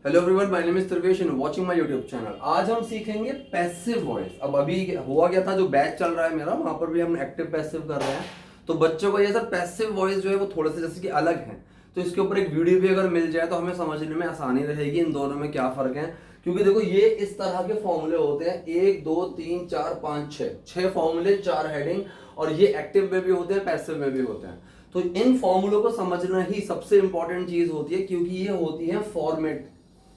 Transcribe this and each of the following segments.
Hello everyone, my name is Trivesh and watching my YouTube channel. आज हम सीखेंगे passive voice. अब अभी हुआ क्या था, जो बैच चल रहा है मेरा, वहां पर भी हम एक्टिव पैसिव कर रहे हैं। तो बच्चों को ये सर पैसिव वॉइस जो है वो थोड़े से जैसे कि अलग है, तो इसके ऊपर एक वीडियो भी अगर मिल जाए तो हमें समझने में आसानी रहेगी इन दोनों में क्या फर्क है। क्योंकि देखो, ये इस तरह के फॉर्मूले होते हैं, 1 2 3 4 5 6 फॉर्मूले, 4 हेडिंग, और ये एक्टिव में भी होते हैं, पैसिव में भी होते हैं। तो इन फॉर्मूलों को समझना ही सबसे इंपॉर्टेंट चीज होती है, क्योंकि ये होती है फॉर्मेट।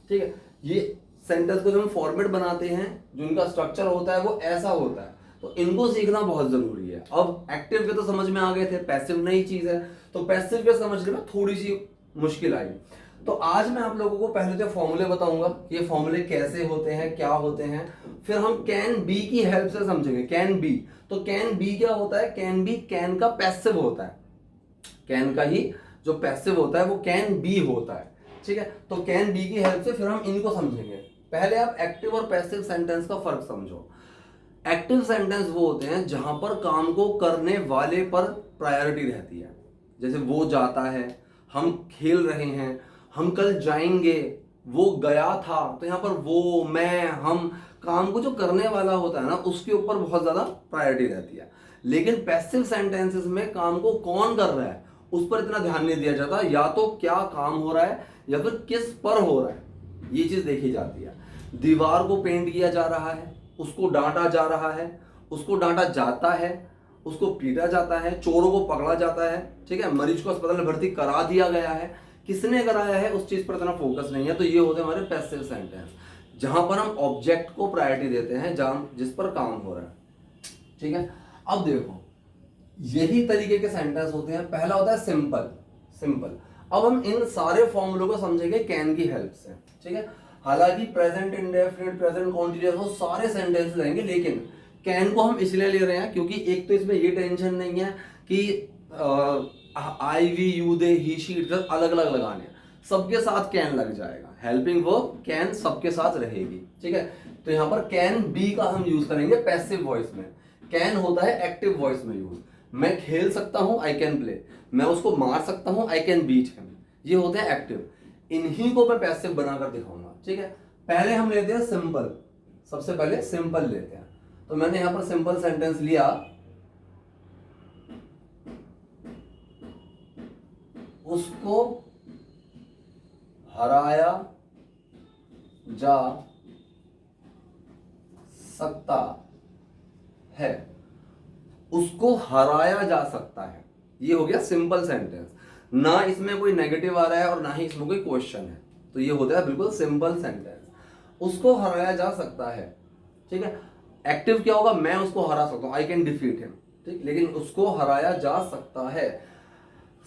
ठीक है, ये सेंटेंस को जब हम फॉर्मेट बनाते हैं, जो इनका स्ट्रक्चर होता है वो ऐसा होता है, तो इनको सीखना बहुत जरूरी है। अब एक्टिव के तो समझ में आ गए थे, पैसिव नई चीज है, तो पैसिव के समझने में थोड़ी सी मुश्किल आई। तो आज मैं आप लोगों को पहले तो फॉर्मूले बताऊंगा, ये फॉर्मूले कैसे होते हैं, क्या होते हैं। फिर हम कैन बी की हेल्प से समझेंगे कैन बी। तो कैन बी क्या होता है? कैन बी कैन का पैसिव होता है, कैन का ही जो पैसिव होता है वो कैन बी होता है। ठीक है, तो कैन बी की हेल्प से फिर हम इनको समझेंगे। पहले आप एक्टिव और पैसिव सेंटेंस का फर्क समझो। एक्टिव सेंटेंस वो होते हैं जहां पर काम को करने वाले पर प्रायोरिटी रहती है। जैसे वो जाता है, हम खेल रहे हैं, हम कल जाएंगे, वो गया था। तो यहाँ पर वो, मैं, हम, काम को जो करने वाला होता है ना, उसके ऊपर बहुत ज्यादा प्रायोरिटी रहती है। लेकिन पैसिव सेंटेंसेस में काम को कौन कर रहा है उस पर इतना ध्यान नहीं दिया जाता, या तो क्या काम हो रहा है या फिर किस पर हो रहा है, ये चीज देखी जाती है। दीवार को पेंट किया जा रहा है, उसको डांटा जा रहा है, उसको डांटा जाता है, उसको पीटा जाता है, चोरों को पकड़ा जाता है, ठीक है, मरीज को अस्पताल में भर्ती करा दिया गया है, किसने कराया है उस चीज पर इतना फोकस नहीं है। तो ये होते हैं हमारे पैसिव सेंटेंस, जहां पर हम ऑब्जेक्ट को प्रायोरिटी देते हैं, जहां जिस पर काम हो रहा है। ठीक है, अब देखो, यही तरीके के सेंटेंस होते हैं। पहला होता है सिंपल। सिंपल, अब हम इन सारे फॉर्मूलों को समझेंगे कैन की हेल्प से। ठीक है, हालांकि प्रेजेंट इंडेफिनिट, प्रेजेंट कॉन्टिन्यूअस, वो सारे सेंटेंस रहेंगे, लेकिन कैन को हम इसलिए ले रहे हैं क्योंकि एक तो इसमें ये टेंशन नहीं है कि I we you they he she it अलग अलग लगाने हैं, सबके साथ कैन लग जाएगा। हेल्पिंग वर्ब कैन सबके साथ रहेगी। ठीक है, तो यहां पर कैन बी का हम यूज करेंगे पैसिव वॉइस में। कैन होता है एक्टिव वॉइस में यूज। मैं खेल सकता हूं, आई कैन प्ले। मैं उसको मार सकता हूं, आई कैन बीट हिम। ये होते हैं एक्टिव। इन्हीं को मैं पैसिव बनाकर दिखाऊंगा। ठीक है, पहले हम लेते हैं सिंपल। सबसे पहले सिंपल लेते हैं। तो मैंने यहां पर सिंपल सेंटेंस लिया, उसको हराया जा सकता है। उसको हराया जा सकता है, ये हो गया सिंपल सेंटेंस। ना इसमें कोई नेगेटिव आ रहा है और ना ही इसमें कोई क्वेश्चन है, तो ये होता है बिल्कुल सिंपल सेंटेंस। उसको हराया जा सकता है। ठीक है, एक्टिव क्या होगा? मैं उसको हरा सकता हूं, आई कैन डिफीट हिम। ठीक, लेकिन उसको हराया जा सकता है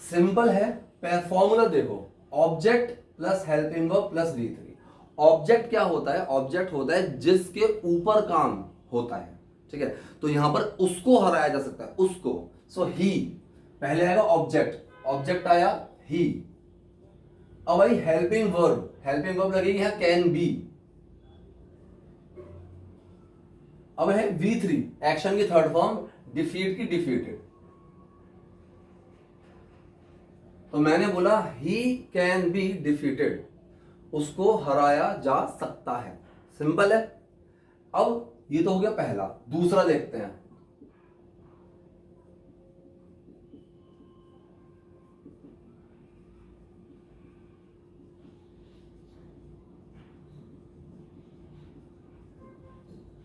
सिंपल है। फॉर्मूला देखो, object plus helping verb plus V3। Object क्या होता है? ऑब्जेक्ट होता है जिसके ऊपर काम होता है। ठीक है, तो यहां पर उसको हराया जा सकता है, उसको। सो ही पहले आएगा ऑब्जेक्ट, ऑब्जेक्ट आया ही। अब भाई हेल्पिंग वर्ब, हेल्पिंग वर्ब लगेगी है कैन बी। अब है V3, एक्शन की थर्ड फॉर्म, डिफीट की डिफीटेड। तो मैंने बोला ही कैन बी डिफीटेड, उसको हराया जा सकता है। सिंपल है। अब ये तो हो गया पहला। दूसरा देखते हैं।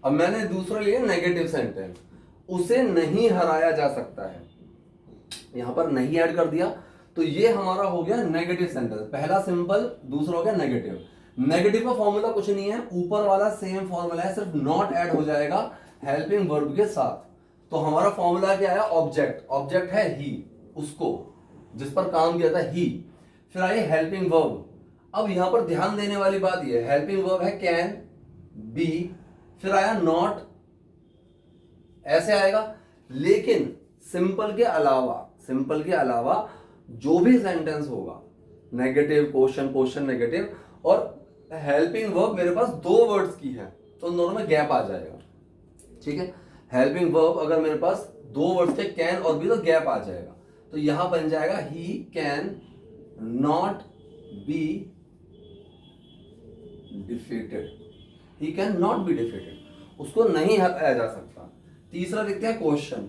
अब मैंने दूसरा लिया नेगेटिव सेंटेंस, उसे नहीं हराया जा सकता है। यहां पर नहीं ऐड कर दिया, तो ये हमारा हो गया नेगेटिव सेंटेंस। पहला सिंपल, दूसरा हो गया नेगेटिव। नेगेटिव का फॉर्मूला कुछ नहीं है, ऊपर वाला सेम फॉर्मूला है, सिर्फ नॉट ऐड हो जाएगा हेल्पिंग वर्ब के साथ। तो हमारा फॉर्मूला क्या है? ऑब्जेक्ट, ऑब्जेक्ट है ही, उसको, जिस पर काम किया था ही। फिर आई हेल्पिंग वर्ब। अब यहां पर ध्यान देने वाली बात यह है, हेल्पिंग वर्ब है कैन बी, फिर आया नॉट, ऐसे आएगा। लेकिन सिंपल के अलावा, सिंपल के अलावा जो भी सेंटेंस होगा, नेगेटिव, क्वेश्चन, क्वेश्चन, नेगेटिव, और हेल्पिंग वर्ब मेरे पास 2 वर्ड्स की है, तो उन दोनों में गैप आ जाएगा। ठीक है, हेल्पिंग वर्ब अगर मेरे पास 2 वर्ड्स के कैन और बी, तो गैप आ जाएगा। तो यहां बन जाएगा he can not be defeated, he can not be defeated, उसको नहीं हराया जा सकता। तीसरा देखते हैं क्वेश्चन।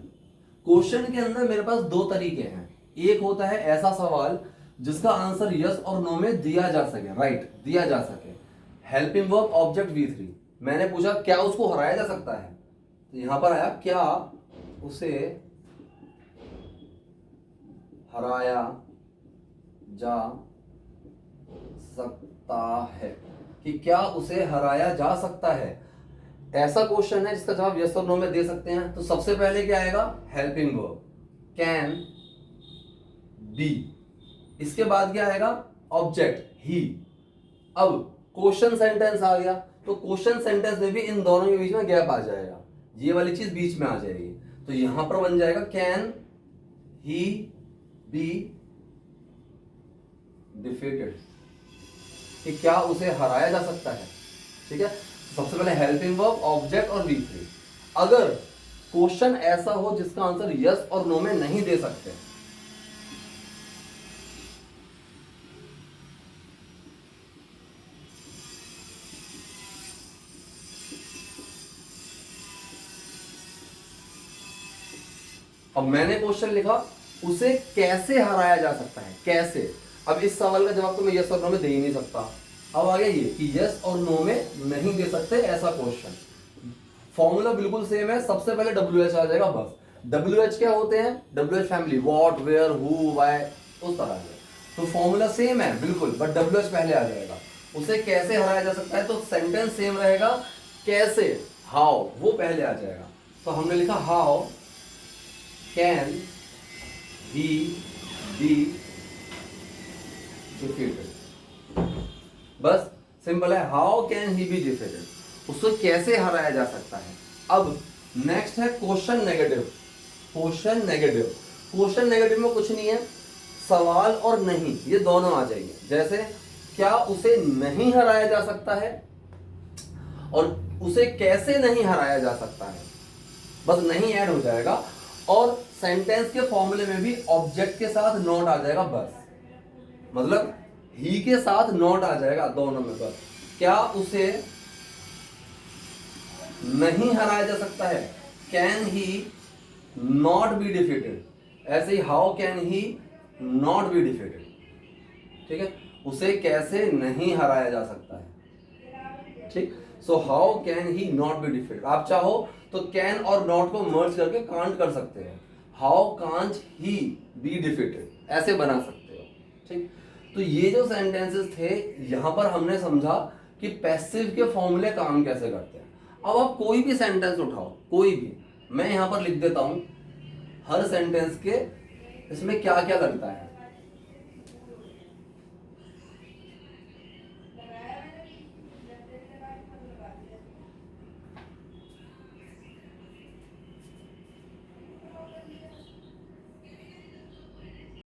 क्वेश्चन के अंदर मेरे पास दो तरीके हैं। एक होता है ऐसा सवाल जिसका आंसर यस और नो में दिया जा सके, राइट, दिया जा सके। हेल्पिंग वर्ब ऑब्जेक्ट V3, मैंने पूछा क्या उसको हराया जा सकता है, तो यहां पर आया क्या उसे हराया जा सकता है, कि क्या उसे हराया जा सकता है। ऐसा क्वेश्चन है जिसका जवाब यस और नो में दे सकते हैं। तो सबसे पहले क्या आएगा, हेल्पिंग वर्ब कैन बी, इसके बाद क्या आएगा, ऑब्जेक्ट ही। अब क्वेश्चन सेंटेंस आ गया, तो क्वेश्चन सेंटेंस में भी इन दोनों के बीच में गैप आ जाएगा, ये वाली चीज बीच में आ जाएगी। तो यहां पर बन जाएगा कैन ही बी डिफीटेड, कि क्या उसे हराया जा सकता है। ठीक है, सबसे पहले हेल्पिंग वर्ब ऑब्जेक्ट और V3। अगर क्वेश्चन ऐसा हो जिसका आंसर यस और नो में नहीं दे सकते, अब मैंने क्वेश्चन लिखा उसे कैसे हराया जा सकता है, कैसे। अब इस सवाल का जवाब तो मैं यस और नो में दे ही नहीं सकता। अब आ गया ये कि यस और नो में नहीं दे सकते ऐसा क्वेश्चन। फॉर्मूला बिल्कुल सेम है, सबसे पहले WH आ जाएगा बस। WH क्या होते हैं, WH family, what, where, who, why, उस तरह से। तो फॉर्मूला सेम है बिल्कुल, बट WH पहले आ जाएगा। उसे कैसे हराया जा सकता है, तो सेंटेंस सेम रहेगा, कैसे, हाउ, वो पहले आ जाएगा। तो हमने लिखा how can he be defeated, बस सिंपल है, how can he be defeated, उसको कैसे हराया जा सकता है। अब नेक्स्ट है question negative. Question negative, question negative में कुछ नहीं है, सवाल और नहीं ये दोनों आ जाएंगे। जैसे क्या उसे नहीं हराया जा सकता है और उसे कैसे नहीं हराया जा सकता है, बस नहीं ऐड हो जाएगा। और सेंटेंस के फॉर्मूले में भी ऑब्जेक्ट के साथ नॉट आ जाएगा बस, मतलब ही के साथ नॉट आ जाएगा दोनों में बस। क्या उसे नहीं हराया जा सकता है, can he not be defeated. ऐसे ही how can he not be defeated. ठीक है, उसे कैसे नहीं हराया जा सकता है। ठीक, so how can he not be defeated. आप चाहो तो कैन और नॉट को मर्ज करके कांट कर सकते हैं, how can't he B defeated, ऐसे बना सकते हो। ठीक, तो ये जो सेंटेंसेस थे यहां पर हमने समझा कि पैसिव के फॉर्मूले काम कैसे करते हैं। अब आप कोई भी सेंटेंस उठाओ, कोई भी, मैं यहां पर लिख देता हूं हर सेंटेंस के इसमें क्या क्या लगता है।